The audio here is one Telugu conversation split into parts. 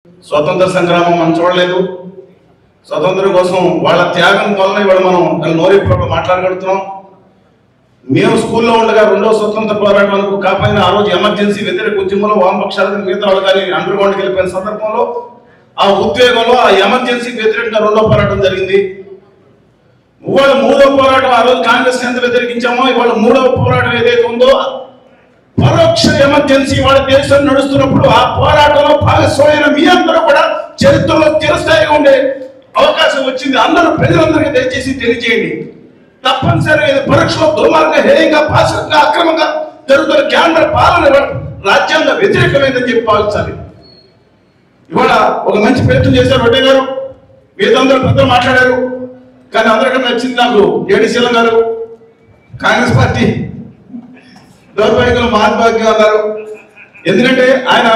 స్వతంత్ర సంగ్రామం మనం చూడలేదు. స్వతంత్రం కోసం వాళ్ళ త్యాగం వలన ఇవాళ మనం నోరిప్పుడు మాట్లాడగలుగుతున్నాం. మేము స్కూల్లో ఉండగా రెండో స్వతంత్ర పోరాటానికి కాపాడిన ఆ రోజు ఎమర్జెన్సీ వ్యతిరేక ఉద్యమంలో వామపక్షాలకు మిగతా వాళ్ళు కానీ అండర్ గ్రౌండ్కి వెళ్ళిపోయిన సందర్భంలో ఆ ఉద్వేగంలో ఆ ఎమర్జెన్సీకి వ్యతిరేకంగా రెండో పోరాటం జరిగింది. ఇవాళ మూడో పోరాటం ఆ రోజు కాంగ్రెస్ ఎంత వ్యతిరేకించామో ఇవాళ మూడవ పోరాటం ఏదైతే ఉందో పరోక్ష ఎమర్జెన్సీ వాళ్ళ దేశం నడుస్తున్నప్పుడు ఆ పోరాటంలో భాగస్వామైన మీ అందరూ కూడా చరిత్రలో చిరస్థాయిగా ఉండే అవకాశం వచ్చింది. అందరూ ప్రజలందరికీ దయచేసి తెలియజేయండి. తప్పనిసరిగా ఇది పరోక్షలో దుర్మార్గ హేయంగా పాశంగా అక్రమంగా జరుగుతున్న కేంద్ర పాలన రాజ్యాంగ వ్యతిరేకమైందని చెప్పి భావించాలి. ఇవాళ ఒక మంచి ప్రయత్నం చేశారు వడ్డే గారు, మీరందరూ పెద్దలు మాట్లాడారు. కానీ అందరికీ నచ్చింది నాకు జేడీసీఎల్ గారు, కాంగ్రెస్ పార్టీ దౌర్భాగ్యంలో మహాత్మాగ్యం అన్నారు. ఎందుకంటే ఆయన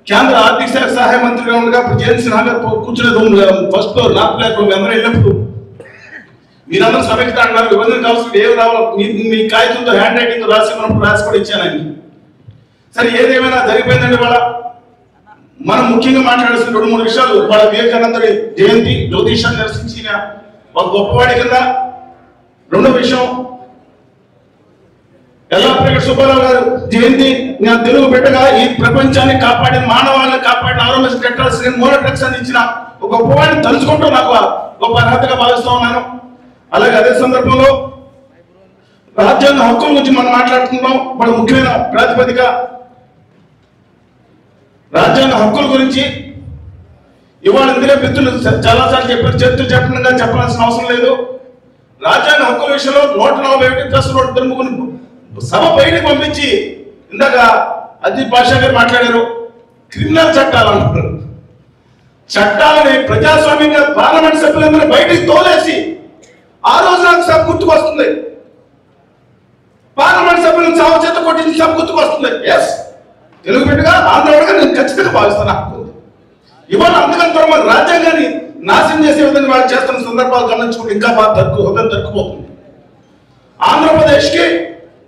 కేంద్ర ఆర్థిక శాఖ సహాయ మంత్రిగా ఉండగా జయంత్ సిన్హా గారు కూర్చునే first floor North Block room అందరూ వెళ్ళినప్పుడు మీరందరూ సభ్యత అంటున్నారు, విభజన కావాల్సింది ఏమి రావాలి మీ కాగితంతో హ్యాండ్ రైటింగ్ రాసి ఉన్నప్పుడు రాసి కూడా ఇచ్చాను ఆయన. సరే ఏదేమైనా జరిగిపోయిందండి. వాళ్ళ మనం ముఖ్యంగా మాట్లాడాల్సిన 2-3 విషయాలు. వాళ్ళ వివేకానందుడి జయంతి జ్యోతిషాన్ని నిరసించిన ఒక గొప్పవాడి కింద. రెండో విషయం ఎల్లాప్రగడ సుబ్బారావు గారు జయంతి. నేను తెలుగు బిడ్డగా ఈ ప్రపంచాన్ని కాపాడిన మానవాళ్ళని కాపాడిన ఆరోగ్య టెక్నాలజీ మూల డ్రగ్స్ అందించిన ఒక గొప్పవాడిని తలుచుకుంటూ నాకు గొప్ప అర్హతగా భావిస్తూ ఉన్నాను. అలాగే అదే సందర్భంలో రాజ్యాంగ హక్కుల గురించి మనం మాట్లాడుతున్నాం. ఇప్పుడు ముఖ్యమైన ప్రాతిపదిక రాజ్యాంగ హక్కుల గురించి ఇవాళ ఇందులో మిత్రులు చాలాసార్లు చెప్పారు. చరిత్ర చెప్పడంగా చెప్పాల్సిన అవసరం లేదు. రాజ్యాంగ హక్కుల విషయంలో 141 తరుముకుని సభ బయటకు పంపించి ఇందాక అజిత్ బాషా గారు మాట్లాడారు. క్రిమినల్ చట్టాలు అంటారు. చట్టాలని ప్రజాస్వామ్యంగా పార్లమెంట్ సభ్యులందరూ బయటికి తోలేసి ఆ రోజు నాకు సభ గుర్తుకొస్తుంది. పార్లమెంట్ సభ్యులను సభ చేత కొట్టించి సభ గుర్తుకొస్తుంది. ఎస్, తెలుగు బిడ్డగా ఆంధ్రగా నేను ఖచ్చితంగా భావిస్తాను. ఇవాళ అందుకని త్వరగా రాజ్యాంగాన్ని నాశనం చేసే విధంగా వాళ్ళు చేస్తున్న సందర్భాలు గమనించుకుంటే ఇంకా బాగా హృదయం దొరికిపోతుంది. ఆంధ్రప్రదేశ్కి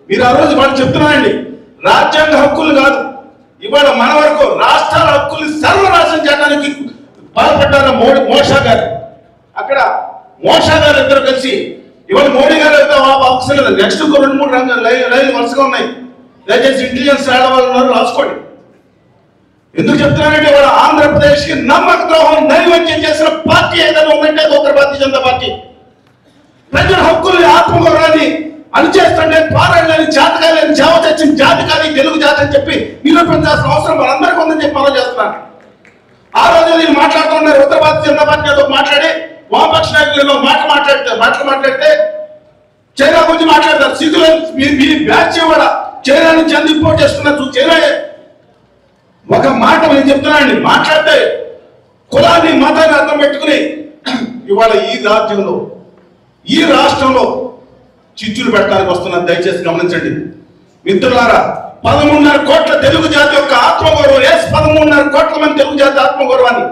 మీరు ఆ రోజు వాళ్ళు చెప్తున్నారండి, రాజ్యాంగ హక్కులు కాదు ఇవాళ మన వరకు రాష్ట్రాల హక్కుల్ని సర్వనాశనం చేయడానికి పాల్పడ్డారు మోషా గారు. అక్కడ మోషా గారు ఇద్దరు కలిసి ఇవాళ మోడీ గారు అవసరం లేదు. నెక్స్ట్ 2-3 లైన్లు వరుసగా ఉన్నాయి. దయచేసి ఇంటెలిజెన్స్ ఆడవాళ్ళు రాసుకోండి. ఎందుకు చెప్తున్నారంటే ఇవాళ ఆంధ్రప్రదేశ్ కి నమ్మక ద్రోహం నైవేద్యం చేసిన పార్టీ ఏదైనా ఉందంటే అది ఉత్తర భారతీయ జనతా పార్టీ. ప్రజల హక్కుల్ని ఆత్మగౌరవాన్ని అణిచేస్తుంటే పారాయణని జాతకాలని జావ తెచ్చిన జాతి కానీ తెలుగు జాతి అని చెప్పి నిరూపించాల్సిన అవసరం వాళ్ళందరికీ ఉందని చెప్పి మనం చేస్తున్నాను. ఆ రోజు నేను మాట్లాడుతున్నారు ఉత్తర భారతీయ జనతా పార్టీ మాట్లాడి వామపక్ష నాయకులు మాట్లాడితే చైనా గురించి మాట్లాడతారు. సిగ్గులో మీ బ్యాచ్ కూడా చైనా నుంచి అంది ఇంపోర్ట్ చేస్తున్నారు. చైనా ఒక మాట నేను చెప్తున్నానండి, మాట్లాడితే కులాన్ని మతాన్ని అర్థం పెట్టుకుని ఇవాళ ఈ రాజ్యంలో ఈ రాష్ట్రంలో చిచ్చులు పెట్టడానికి వస్తున్నారు. దయచేసి గమనించండి మిత్రులారా. 13.5 కోట్ల తెలుగు జాతి యొక్క ఆత్మగౌరవం, 13.5 కోట్ల మంది తెలుగు జాతి ఆత్మగౌరవాన్ని,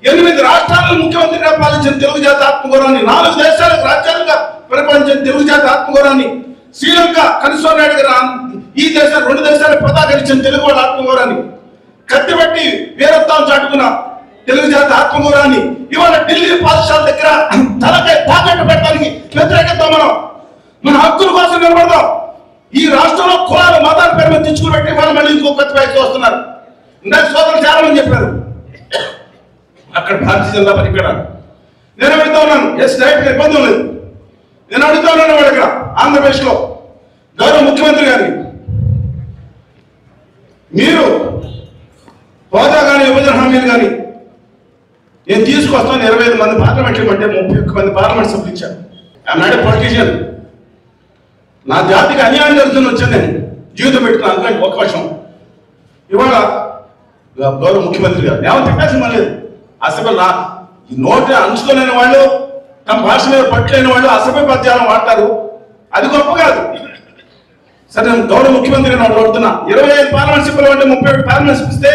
8 రాష్ట్రాలను ముఖ్యమంత్రిగా పాలించిన తెలుగు జాతి ఆత్మగౌరవాన్ని, 4 దేశాలకు రాజ్యాలుగా పరిపాలించిన తెలుగు జాతి ఆత్మగౌరవాన్ని, శ్రీలంక కన్సోనాయుడు గారు ఈ దేశాలు 2 దేశాలకు పతాకరించిన తెలుగు వాళ్ళ ఆత్మగౌరవాన్ని, కత్తిబట్టి వీరత్వం చాటుకున్న తెలుగు జాతి ఆత్మగౌరవాన్ని ఇవాళ ఢిల్లీ పాఠశాల దగ్గర తలకై తాకట్టు పెట్టడానికి వ్యతిరేకత మన హక్కుల కోసం నిలబడదాం. ఈ రాష్ట్రంలో కులాలు మతాలు పేరు మీద తెచ్చుకుని పెట్టి వాళ్ళు మళ్ళీ ఇంకో కొత్త పైకి వస్తున్నారు. ఇందాక సోదరులు చాలా మంది చెప్పారు అక్కడ భారతీయ జనతా పార్టీ ఇక్కడ. నేను అడుగుతా ఉన్నాను, ఎస్ డైరెక్ట్ ఇబ్బంది లేదు. నేను అడుగుతా ఉన్నాను వాడు ఇక్కడ ఆంధ్రప్రదేశ్ లో గౌరవ ముఖ్యమంత్రి గారిని, మీరు హోదా కానీ విభజన హామీలు కానీ నేను తీసుకొస్తాను. 25 మంది పార్లమెంట్లు అంటే 31 మంది పార్లమెంట్ సభ్యులు ఇచ్చాను. I'm not a politician. నా జాతికి అన్యాయం జరుగుతుంది వచ్చాను నేను జీవితం పెట్టుకున్నాను. అందుకని ఒక వర్షం ఇవాళ గౌరవ ముఖ్యమంత్రి గారు ఏమో తిట్టాల్సిన లేదు. అసభ్య ఈ నోటి అంచుకోలేని వాళ్ళు, తమ భాష మీద పట్టులేని వాళ్ళు అసభ్య పద్యాలను వాడతారు. అది గొప్ప కాదు. సరే నేను గౌరవ ముఖ్యమంత్రి గారు అడుగుతున్నా, 25 పార్లమెంట్ సభ్యులు అంటే 31 పార్లమెంట్ సభ్యులు ఇస్తే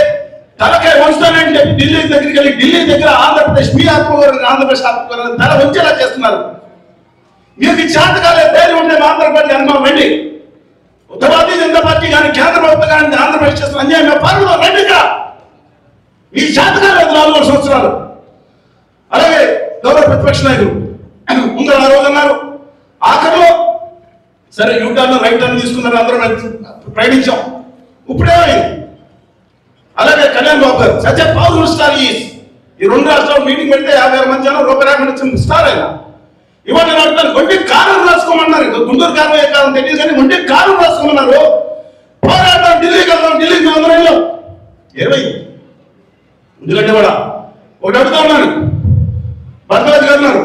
తలకాయ వంచుతానని చెప్పి ఢిల్లీ దగ్గరికి వెళ్ళి ఢిల్లీ దగ్గర ఆంధ్రప్రదేశ్ మీ ఆత్మగౌరవం ఆంధ్రప్రదేశ్ ఆత్మగౌరవం తల వంచేలా చేస్తున్నారు. మీకు చేతకాలే ధైర్యం ఉంటే ఆంధ్రప్రదేశ్ అనుభవం రండి. ఉత్తర భారతీయ జనతా పార్టీ కానీ కేంద్ర ప్రభుత్వం కానీ ఆంధ్రప్రదేశ్ చేస్తున్న అన్యాయం పాల్గొన రండి. ఈ శాతకాలేదు 4 సంవత్సరాలు. అలాగే గౌరవ ప్రతిపక్ష నాయకులు ముందర ఆ రోజు అన్నారు, ఆఖరిలో సరే యూటర్న్ రైట్ టర్న్ తీసుకున్నారు, అందరూ ప్రయాణించాం. ఇప్పుడేమైంది? అలాగే కళ్యాణ్ బాబు గారు such a powerful star is. ఈ 2 రాష్ట్రాలు మీటింగ్ పెడితే 50,000 మంది జనం రూపాయి రాకుండా వచ్చిన స్టార్ అయినా. ఇవాళ నేను అడుగుతాను, ఒంటి కారం రాసుకోమన్నారు. గుంటూరు కారం ఏ కారం తెలియదు కానీ ఒంటి కారం రాసుకోమన్నారు. పోరాటం ఢిల్లీకి వెళ్దాం, ఢిల్లీకి మేము అందరం వెళ్ళాం. ఎందుకంటే కూడా ఒకటి అడుగుతా ఉన్నాను, భరద్వాజ్ గారు ఉన్నారు,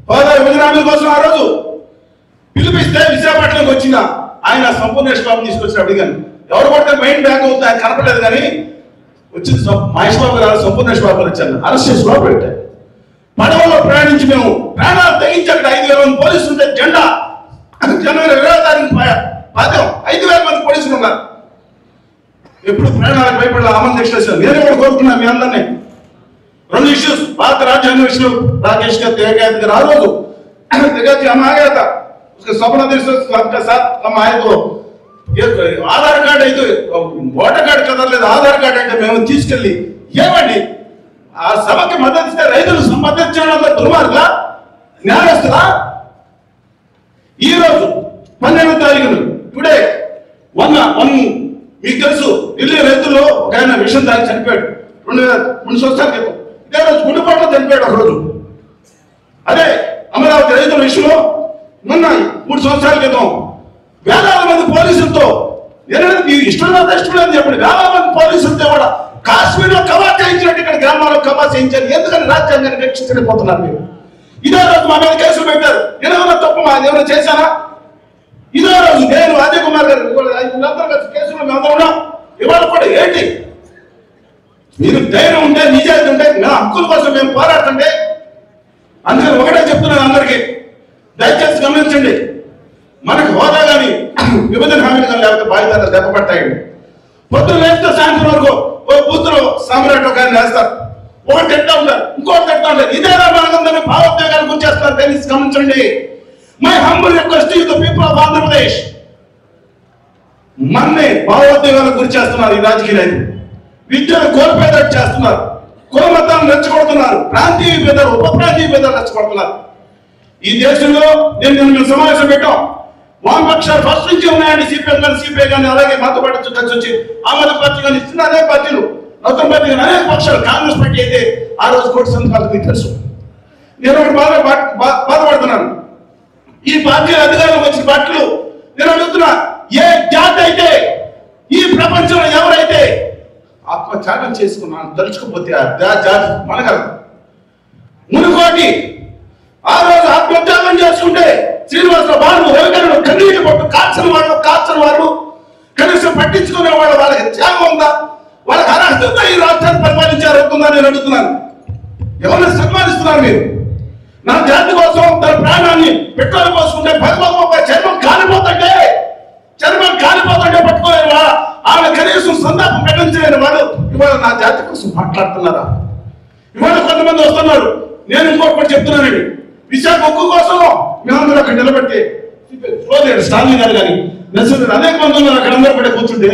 హోదా విభజన హామీల కోసం ఆ రోజు పిలిపిస్తే విశాఖపట్నంకి వచ్చిన ఆయన సంపూర్ణేష్ బాబు తీసుకొచ్చిన అడిగాను. ఎవరు కొడితే మైండ్ బ్యాక్ అవుతుంది, ఆయన కనపడలేదు కానీ వచ్చింది మహేష్ బాబు గారు, సంపూర్ణేష్ బాబు గారు వచ్చాను. అరెస్ట్ చేసి లోపల పెట్టారు. పడవలో ప్రయాణించి మేము ప్రాణాలు తెగించి అక్కడ 5,000 మంది పోలీసులు ఉంటే జెండా జనవరి 20వ తారీఖు పాదం 5,000 మంది పోలీసులు ఉన్నారు. ఎప్పుడు ప్రాణాలకు భయపడాలి అమలు దీక్ష చేశారు. నేనే కూడా కోరుకున్నాను మీ అందరినీ. 2 ఇష్యూస్, భారత రాజ్యాంగ విషయంలో రాకేష్ గారు తెగతి గారు ఆ రోజు తెగతి हम आ गया था, उसके सपना के साथ हम आए तो ఆధార్ కార్డు అయితే ఓటర్ కార్డు కదలేదు, ఆధార్ కార్డు అంటే మేము తీసుకెళ్ళి ఏమండి ఆ సభకి మద్దతు ఇస్తే రైతులు మద్దతు చేయడం దుర్మార్గా న్యాయస్తులా? ఈ రోజు 12వ తారీఖున టుడే మీకు తెలుసు ఢిల్లీ రైతుల్లో ఒక ఆయన విషయం తాగి చనిపోయాడు 2 సంవత్సరాల క్రితం. ఇదే రోజు గుండెపోటులో చనిపోయాడు ఒక రోజు. అదే అమరావతి రైతుల విషయంలో మొన్న 3 సంవత్సరాల క్రితం వేలాది మంది పోలీసులతో ఇష్టం లేదు చెప్పండి, వేలాది మంది పోలీసులతో కూడా కాశ్మీర్ లో కవా చేయించినట్టు ఇక్కడ గ్రామాల్లో కవా చేయించారు. ఎందుకని రాజ్యాంగాన్ని రక్షించలేకపోతున్నారు మీరు? ఇదే రోజు మా మీద కేసులు పెట్టారు. ఏమైనా తప్పు మా ఏమైనా చేశానా? ఇదే రోజు నేను అజయ్ కుమార్ గారు కేసులు మేము ఉన్నాం. ఇవాళ కూడా ఏంటి? మీరు ధైర్యం ఉంటే, నిజాయితీ ఉంటే, నా హక్కుల కోసం మేము పోరాడుతుంటే, అందుకని ఒకటే చెప్తున్నాను అందరికీ, దయచేసి గమనించండి. మనకు హోదా కానీ విభజన హామీలు కానీ లేకపోతే బాధ్యతలు దెబ్బపడతాయండి. పొద్దున లేస్తే సాయంత్రం వరకు ఓ కూతురు సామ్రాట్ కానీ వేస్తారు, ఒకటి తింటా ఉంటారు, ఇంకోటి తింటా ఉంటారు. ఇదేనా మనకందరినీ భావోద్వేగాలు గుర్చేస్తారు. తెలిసి గమనించండి. My humble request to the people of Andhra Pradesh, మన్ని భావోద్వేగాలకు గురి చేస్తున్నారు ఈ రాజకీయ నాయకులు. విద్యను కోల్పోయేటట్టు చేస్తున్నారు, కుల మతాలను రెచ్చగొడుతున్నారు, ప్రాంతీయ భేదాలు ఉప ప్రాంతీయ భేదాలు రెచ్చగొడుతున్నారు. ఈ దేశంలో మేము సమావేశం పెట్టాం. వామపక్షాలు ఫస్ట్ నుంచి ఉన్నాయండి, సిపిఐ కానీ అలాగే మతపడి కలిసి వచ్చి ఆ మత పార్టీ కానీ ఇస్తున్న అదే పార్టీలు, నూతన పార్టీ కానీ అనేక పక్షాలు. కాంగ్రెస్ పార్టీ అయితే ఆ రోజు కోటి సంతకాలు మీకు తెలుసు. నేను ఒకటి బాధపడుతున్నాను. ఈ పార్టీలు అధికారంలోకి వచ్చిన పార్టీలు నేను అడుగుతున్నా, ఏ జాతి అయితే ఈ ప్రపంచంలో ఎవరైతే ఆత్మత్యాగం చేసుకున్నాను తలుచుకోపోతే ఆ జాతి మనగలదు. మునుకోటి ఆ రోజు ఆత్మత్యాగం చేసుకుంటే శ్రీనివాసరావు బాబు రవికరుడు కన్నీటి పట్టు కాల్చని వాళ్ళు కనీసం పట్టించుకునే వాళ్ళు వాళ్ళకి త్యాగం ఉందా? వాళ్ళకి అర్హత ఈ రాష్ట్రాన్ని పరిపాలించారవుతుందా నేను అడుగుతున్నాను. ఎవరిని సన్మానిస్తున్నారు మీరు? నా జాతి కోసం తన ప్రాణాన్ని పెట్రోల్ పోసుకుంటే 10,000 రూపాయలు చర్మం కాలిపోతుంటే పట్టుకోలేని వాళ్ళ ఆమె కనీసం సంతాపం పెట్టించలేని వాళ్ళు ఇవాళ నా జాతి కోసం మాట్లాడుతున్నారా? ఇవాళ కొంతమంది వస్తున్నారు. నేను ఇంకొకటి చెప్తున్నానండి, విశాఖ ఉక్కు కోసం మేమందరూ అక్కడ నిలబెట్టి స్టాలిన్ గారు కానీ నర్సింగ్ అనేక మంది ఉన్నారు అక్కడ అందరూ కూడా కూర్చుంటే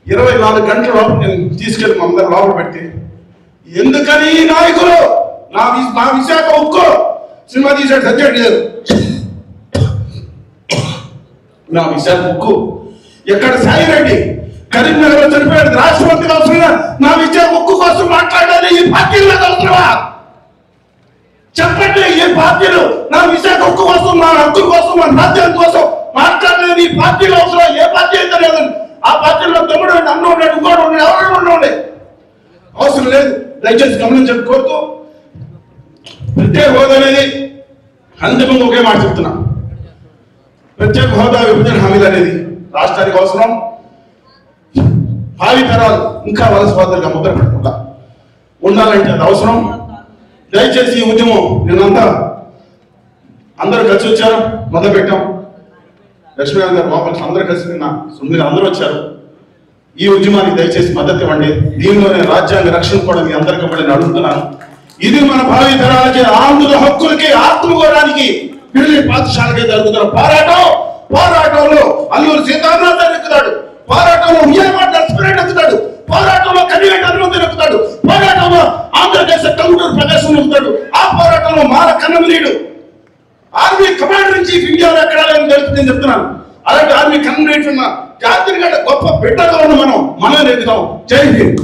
24 గంటల లోపల నేను తీసుకెళ్ళి మా అందరూ లోపల పెట్టి ఎందుకని నాయకులు మా విశాఖ ఉక్కు సినిమా తీసాడు సబ్జెక్ట్ లేదు. నా విశాఖ ఉక్కు ఎక్కడ సాయిరెడ్డి కరీంనగర్ చనిపోయాడు, రాష్ట్రపతి అవసరంగా నా విశాఖ ఉక్కు కోసం మాట్లాడాలి. ఈ పార్టీలో అవసరమా చెప్పండి? ఈ పార్టీలు నా విశాఖ ఉక్కు కోసం, నా హక్కుల కోసం, మన రాజ్యాంగం కోసం మాట్లాడలేదు. ఈ పార్టీలో అవసరం ఏ పార్టీ అయితే లేదండి. ఆ పార్టీలో తమ్ముడు అన్న ఉన్నాడు, ఇంకోటి ఉన్నాడు, ఎవరైనా ఉండే అవసరం లేదు. దయచేసి గమనించండి కోరుతూ, ప్రత్యేక హోదా అనేది అంతిమంగా ఒకే మాట చెప్తున్నా, ప్రత్యేక హోదా విభజన హామీలు అనేది రాష్ట్రానికి అవసరం. భావి తరాలు ఇంకా వలసపోతలుగా ముద్ర పెట్టకుండా ఉండాలంటే అది అవసరం. దయచేసి ఈ ఉద్యమం నేనంతా అందరూ కలిసి వచ్చారు, మొదలు పెట్టాం. లక్ష్మీనారాయణ గారు వాపస్ అందరూ కలిసి మీరు అందరూ వచ్చారు. ఈ ఉద్యమానికి దయచేసి మద్దతు ఇవ్వండి. దీనిలోనే రాజ్యాంగ రక్షణ కూడా మీ అందరికీ ఇవ్వండి అడుగుతున్నాను. ఇది మన భావి తరాలకి, ఆంధ్రుల హక్కులకి, ఆత్మగౌరవానికి పిల్లల పాఠశాలకి జరుగుతున్న పోరాటంలో అల్లూరు సీతారామరాజు ఎక్కుతాడు, పోరాటంలో ఉయ్యాలవాడ నరసింహారెడ్డి ఎక్కుతాడు, పోరాటంలో కనివేటి హనుమంతు నొక్కుతాడు, పోరాటంలో ఆంధ్రదేశ టంగుటూరు ప్రకాశం నొక్కుతాడు, ఆ పోరాటంలో మాల కన్నమనీయుడు ఆర్మీ కమాండర్ ఇన్ చీఫ్ ఇండియాలో ఎక్కడ లేదని తెలుస్తుందని చెప్తున్నాను. అలాంటి ఆర్మీ కమాండర్ ఉన్న జాతీయ గొప్ప బిడ్డగా ఉన్న మనం ఎదుగుతాం. జై హింద్.